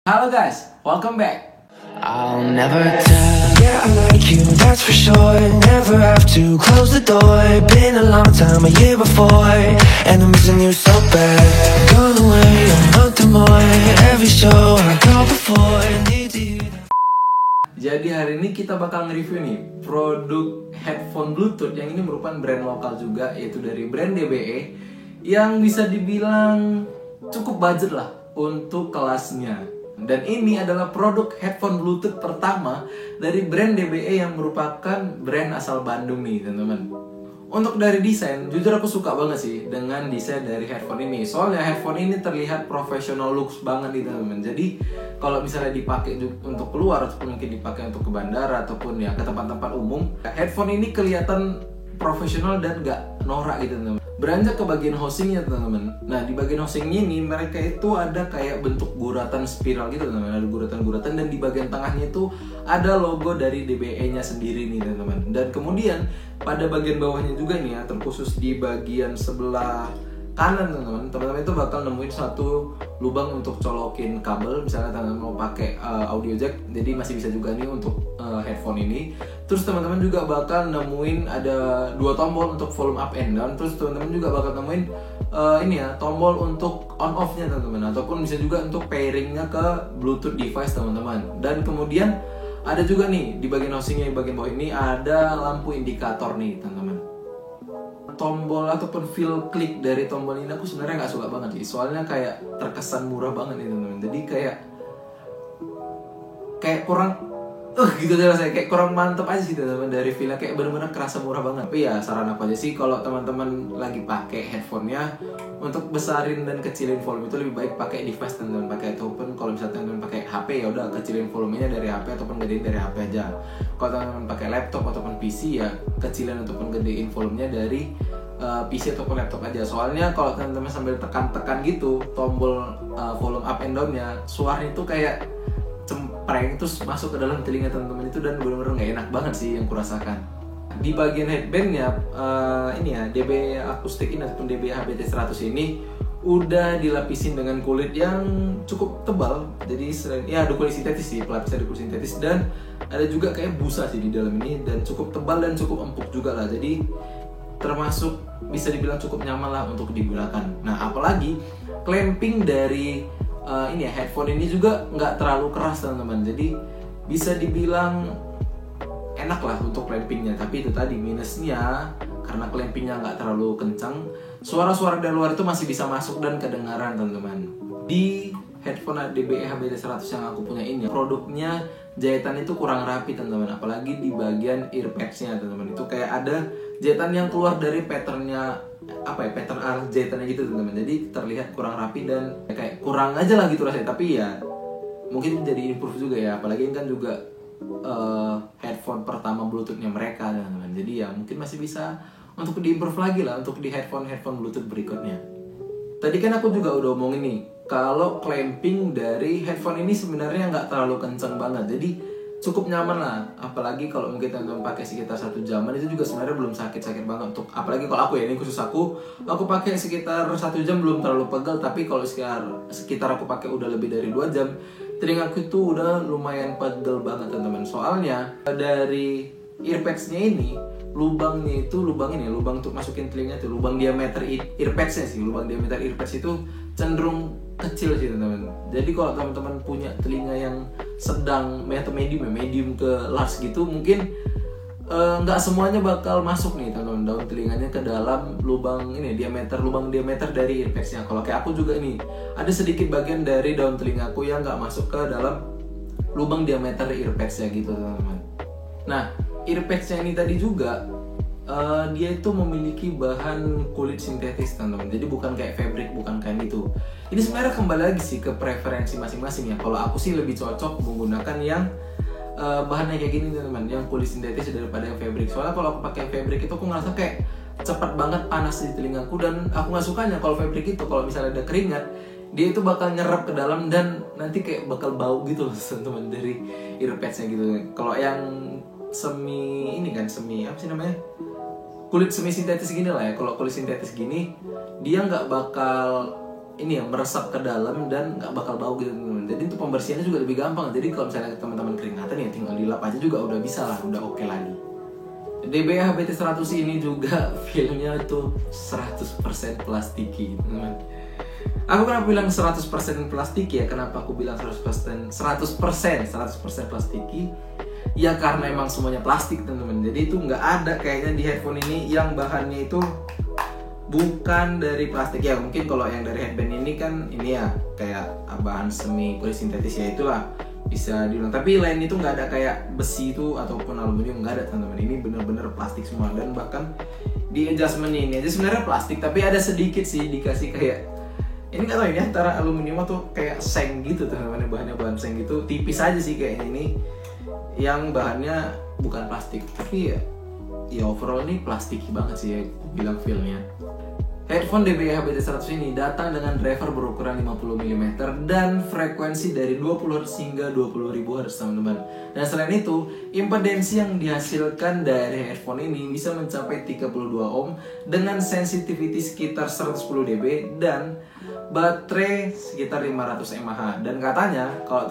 Halo guys, welcome back. I'll never tell. Yeah, I like you, that's for sure. Never have to close the door. Been a long time, a year before, and I'm missing you so bad. Gone away a month or more. Every show I go before, need to hear that. Jadi hari ini kita bakal nge-review nih produk headphone Bluetooth yang ini merupakan brand lokal juga, yaitu dari brand DBE yang bisa dibilang cukup budget lah untuk kelasnya. Dan ini adalah produk headphone Bluetooth pertama dari brand DBE yang merupakan brand asal Bandung nih teman-teman. Untuk dari desain, jujur aku suka banget sih dengan desain dari headphone ini. Soalnya headphone ini terlihat professional looks banget nih teman-teman. Jadi kalau misalnya dipakai untuk keluar ataupun mungkin dipakai untuk ke bandara ataupun ya ke tempat-tempat umum, headphone ini kelihatan profesional dan gak norak gitu teman-teman. Beranjak ke bagian housingnya teman-teman. Nah di bagian housingnya ini mereka itu ada kayak bentuk guratan spiral gitu teman-teman. Ada guratan-guratan dan di bagian tengahnya itu ada logo dari DBE-nya sendiri nih teman-teman. Dan kemudian pada bagian bawahnya juga nih ya, terkhusus di bagian sebelah kanan teman-teman itu bakal nemuin satu lubang untuk colokin kabel. Misalnya teman-teman mau pakai audio jack, jadi masih bisa juga nih untuk headphone ini. Terus teman-teman juga bakal nemuin ada dua tombol untuk volume up and down. Terus teman-teman juga bakal nemuin ini ya, tombol untuk on off-nya teman-teman, ataupun bisa juga untuk pairing-nya ke Bluetooth device teman-teman. Dan kemudian ada juga nih di bagian housingnya, di bagian bawah ini ada lampu indikator nih teman-teman. Tombol ataupun feel klik dari tombol ini aku sebenarnya nggak suka banget sih, soalnya kayak terkesan murah banget nih teman-teman. Jadi kayak kurang gitu rasanya, kayak kurang mantep aja sih teman-teman. Dari feelnya kayak bener-bener kerasa murah banget. Tapi ya saran aku aja sih, kalau teman-teman lagi pakai headphone-nya, untuk besarin dan kecilin volume itu lebih baik pakai device teman-teman. Pakai ataupun kalau misalnya teman-teman pakai HP ya udah kecilin volumenya dari HP ataupun gedein dari HP aja. Kalau teman-teman pakai laptop ataupun PC ya kecilin ataupun gedein volumenya dari PC ataupun laptop aja. Soalnya kalau teman-teman sambil tekan-tekan gitu tombol volume up and down-nya, suaranya itu kayak cempreng terus masuk ke dalam telinga teman-teman itu, dan bener-bener nggak enak banget sih yang kurasakan. Di bagian headbandnya ini ya, DBE Acoustic ini ataupun DBE HBT 100 ini udah dilapisin dengan kulit yang cukup tebal. Jadi ya ada kulit sintetis sih, pelapisnya ada kulit sintetis, dan ada juga kayak busa sih di dalam ini, dan cukup tebal dan cukup empuk juga lah. Jadi termasuk bisa dibilang cukup nyaman lah untuk digunakan. Nah apalagi clamping dari ini ya, headphone ini juga nggak terlalu keras teman-teman. Jadi bisa dibilang enak lah untuk clampingnya. Tapi itu tadi minusnya, karena clampingnya nggak terlalu kencang, suara-suara dari luar itu masih bisa masuk dan kedengaran teman-teman. Di headphone DBE HBT 100 yang aku punya ini, produknya jahitan itu kurang rapi teman-teman. Apalagi di bagian earpads-nya teman-teman, itu kayak ada jahitan yang keluar dari patternnya, apa ya, pattern arah jahitannya gitu teman-teman. Jadi terlihat kurang rapi dan kayak kurang aja lah gitu rasanya. Tapi ya mungkin jadi improve juga ya, apalagi kan juga headphone pertama Bluetooth-nya mereka teman-teman. Jadi ya mungkin masih bisa untuk diimprove lagi lah untuk di headphone Bluetooth berikutnya. Tadi kan aku juga udah omongin nih, kalau clamping dari headphone ini sebenarnya nggak terlalu kenceng banget. Jadi cukup nyaman lah, apalagi kalau mungkin teman-teman pakai sekitar 1 jaman itu juga sebenarnya belum sakit-sakit banget untuk, apalagi kalau aku ya, ini khusus aku pakai sekitar 1 jam belum terlalu pegel. Tapi kalau sekitar aku pakai udah lebih dari 2 jam, telingaku itu udah lumayan pegel banget teman-teman. Soalnya dari earpads-nya ini, lubangnya itu lubang untuk masukin telinga itu, lubang diameter earpads-nya sih, lubang diameter earpads itu cenderung kecil sih teman-teman. Jadi kalau teman-teman punya telinga yang sedang atau medium ke large gitu, mungkin nggak semuanya bakal masuk nih teman-teman daun telinganya ke dalam lubang diameter dari earpads-nya. Kalau kayak aku juga ini, ada sedikit bagian dari daun telingaku yang nggak masuk ke dalam lubang diameter earpads-nya gitu teman-teman. Nah earpads-nya ini tadi juga dia itu memiliki bahan kulit sintetis teman-teman. Jadi bukan kayak fabric, bukan kain gitu. Ini sebenarnya kembali lagi sih ke preferensi masing-masing ya. Kalau aku sih lebih cocok menggunakan yang bahannya kayak gini teman-teman, yang kulit sintetis daripada yang fabric. Soalnya kalau aku pakai fabric itu aku ngerasa kayak cepat banget panas di telingaku, dan aku nggak sukanya kalau fabric itu kalau misalnya ada keringat, dia itu bakal nyerap ke dalam dan nanti kayak bakal bau gitu loh teman-teman dari earpads-nya gitu. Kalau yang semi apa sih namanya, kulit semi sintetis gini lah ya. Kalau kulit sintetis gini dia nggak bakal meresap ke dalam dan nggak bakal bau gitu teman-teman. Jadi untuk pembersihannya juga lebih gampang. Jadi kalau misalnya teman-teman keringatan ya tinggal dilap aja juga udah bisa lah, udah oke lagi. DBH BT100 ini juga filmnya itu 100% plastiki, teman-teman. Aku kenapa bilang 100% plastiki ya? Kenapa aku bilang 100% plastiki? Ya karena emang semuanya plastik, teman-teman. Jadi itu nggak ada kayaknya di headphone ini yang bahannya itu bukan dari plastik. Ya mungkin kalau yang dari headband ini kan ini ya kayak bahan semi polisintetis ya, itulah bisa dibilang. Tapi lain itu nggak ada kayak besi itu ataupun aluminium, nggak ada, teman-teman. Ini bener-bener plastik semua. Dan bahkan di adjustmentnya ini aja sebenarnya plastik, tapi ada sedikit sih dikasih kayak ini nggak tahu ini antara aluminium atau kayak seng gitu, teman-teman. Bahannya bahan seng gitu, tipis aja sih kayaknya ini yang bahannya bukan plastik. Tapi ya overall ini plastiki banget sih ya bilang feelnya. Headphone DBH BT100 ini datang dengan driver berukuran 50mm dan frekuensi dari 20Hz hingga 20.000 Hz, teman-teman. Dan selain itu, impedensi yang dihasilkan dari headphone ini bisa mencapai 32 ohm dengan sensitivity sekitar 110 dB dan baterai sekitar 500 mAh. Dan katanya kalau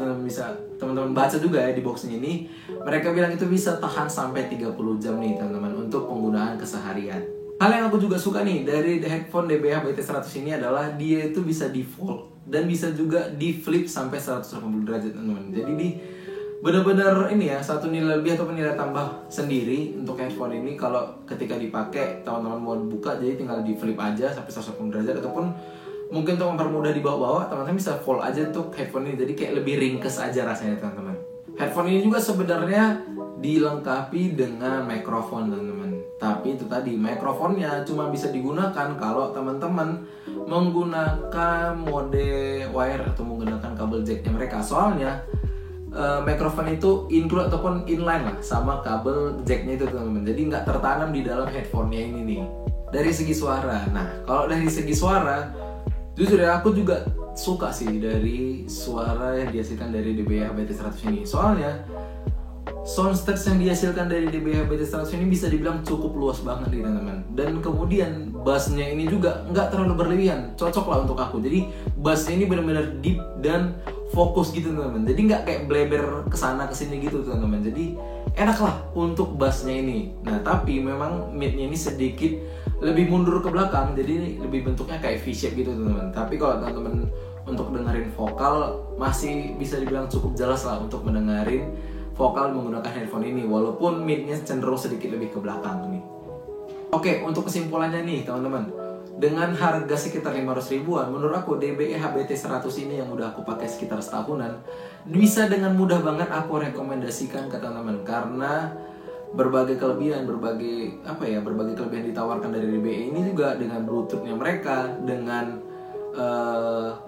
teman-teman baca juga ya di boxnya ini, mereka bilang itu bisa tahan sampai 30 jam nih, teman-teman, untuk penggunaan keseharian. Hal yang aku juga suka nih dari headphone DBH BT100 ini adalah dia itu bisa di fold dan bisa juga di flip sampai 180 derajat, teman-teman. Jadi di benar-benar ini ya, satu nilai lebih ataupun nilai tambah sendiri untuk headphone ini. Kalau ketika dipakai teman-teman mau buka, jadi tinggal di flip aja sampai 180 derajat, ataupun mungkin untuk mempermudah di bawah-bawah, teman-teman bisa fold aja untuk headphone ini. Jadi kayak lebih ringkes aja rasanya, teman-teman. Headphone ini juga sebenarnya dilengkapi dengan mikrofon, teman-teman. Tapi itu tadi, mikrofonnya cuma bisa digunakan kalau teman-teman menggunakan mode wire atau menggunakan kabel jacknya mereka. Soalnya mikrofon itu include ataupun inline lah sama kabel jacknya itu, teman-teman. Jadi nggak tertanam di dalam headphone-nya ini nih. Dari segi suara, nah kalau dari segi suara, jujur ya aku juga suka sih dari suara yang dihasilkan dari DBH BT100 ini. Soalnya soundstage yang dihasilkan dari DBH BT100 ini bisa dibilang cukup luas banget nih, teman-teman. Dan kemudian bassnya ini juga nggak terlalu berlebihan, cocok lah untuk aku. Jadi bassnya ini benar-benar deep dan fokus gitu, teman-teman. Jadi nggak kayak bleber kesana kesini gitu, teman-teman. Jadi enak lah untuk bassnya ini. Nah tapi memang midnya ini sedikit lebih mundur ke belakang, jadi lebih bentuknya kayak V-shape gitu, teman-teman. Tapi kalau teman-teman untuk dengerin vokal masih bisa dibilang cukup jelas lah untuk mendengarin vokal menggunakan headphone ini, walaupun midnya cenderung sedikit lebih ke belakang nih. Oke, untuk kesimpulannya nih, teman-teman, dengan harga sekitar 500 ribuan, menurut aku DBH BT100 ini yang udah aku pakai sekitar setahunan, bisa dengan mudah banget aku rekomendasikan ke teman-teman, karena berbagai kelebihan ditawarkan dari DBH ini juga dengan Bluetooth-nya mereka, dengan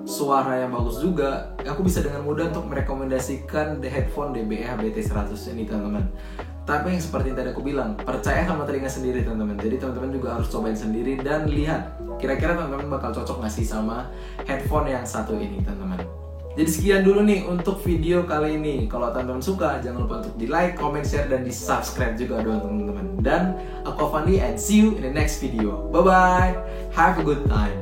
suara yang bagus juga. Aku bisa dengan mudah untuk merekomendasikan headphone DBH BT100 ini, teman-teman. Tapi yang seperti tadi aku bilang, percaya sama telinga sendiri, teman-teman. Jadi teman-teman juga harus cobain sendiri dan lihat kira-kira teman-teman bakal cocok nggak sih sama headphone yang satu ini, teman-teman. Jadi sekian dulu nih untuk video kali ini. Kalau teman-teman suka, jangan lupa untuk di like, comment, share, dan di subscribe juga dong, teman-teman. Dan aku Avandi and see you in the next video. Bye bye, have a good time.